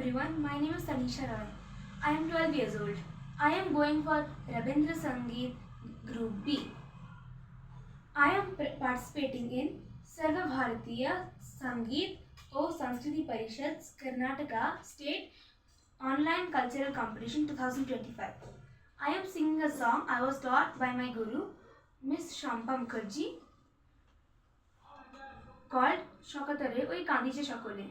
everyone, my name is Tanisha Roy. I am 12 years old. I am going for Rabindra Sangeet Group B. I am participating in Sarva Bharatiya Sangeet O Sanskriti Parishad's Karnataka State Online Cultural Competition 2025. I am singing a song I was taught by my guru, Miss Shampa Mukherjee, called Shokatare Oi Kandiche Shokole.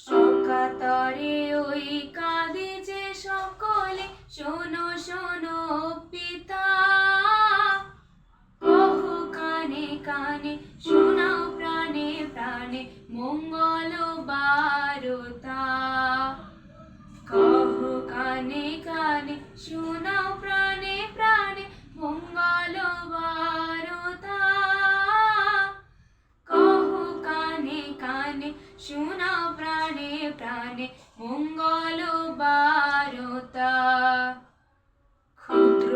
শকাতরে ওই কাঁদিছে সকলে, শোনো শোনো পিতা, কহো কানে কানে, শোনাও প্রাণে প্রাণে, মঙ্গল বারতা। কহো কানে কানে, শোনাও প্রাণে প্রাণে, মঙ্গল বারতা। কহো কানে কানে, শোনাও প্রাণে প্রাণে, মঙ্গল বারতা। ক্ষুদ্র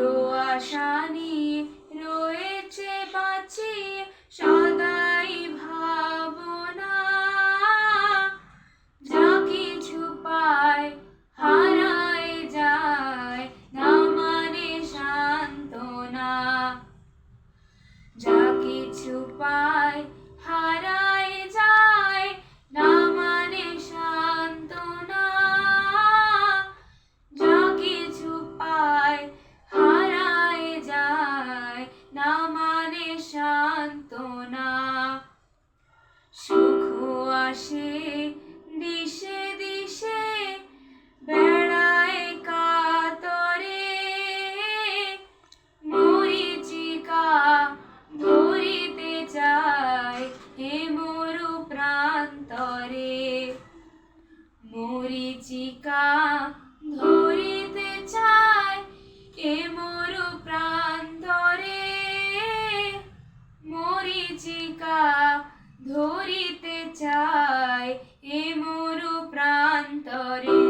আশা নিয়ে রয়েছে বাঁচিয়ে সদাই ভাবনা, যা কিছু পায় হারায় যায়, না মানে সান্ত্বনা। যা কিছু পায় হারায় যায়, না মানে সান্ত্বনা। যা কিছু পায় হারায় যায়, না মানে সান্ত্বনা। সুখ আসে দিশে দিশে, বেড়ায় কাতরে, মরীচিকা ধরিতে চায় হে মরু প্রান্তরে। মরীচিকা ধরিতে চায় এ মরু প্রান্তরে। মরীচিকা ধরিতে চায় এ মরু প্রান্তরে।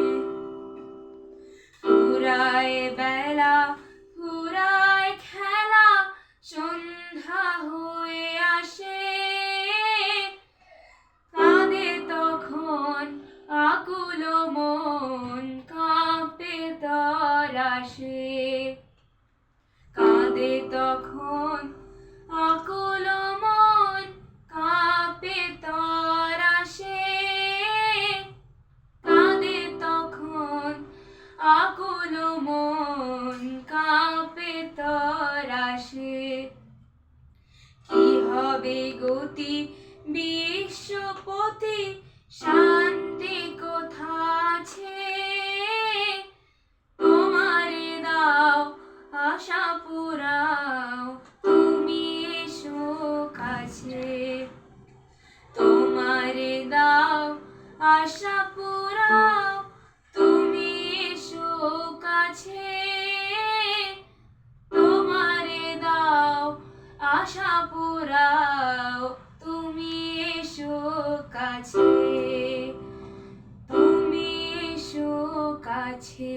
ফুরায় বেলা ফুরায় খেলা, সন্ধ্যা হয়ে আসে, কাঁদে তখন আকুল মন, কাঁপে তরাসে। কাঁদে তখন আকুল মন, কাঁপে তরাসে। কাঁদে তখন আকুল মন, কাঁপে তরাসে। কি হবে গতি বিশ্বপতি, শান্তি কোথা আছে? তোমারে দাও আশা পুরাও, তুমি এসো কাছে। তোমারে দাও আশা পুরাও, তুমি এসো কাছে। তোমারে দাও আশা পুরাও, তুমি এসো কাছে। তুমি এসো কাছে।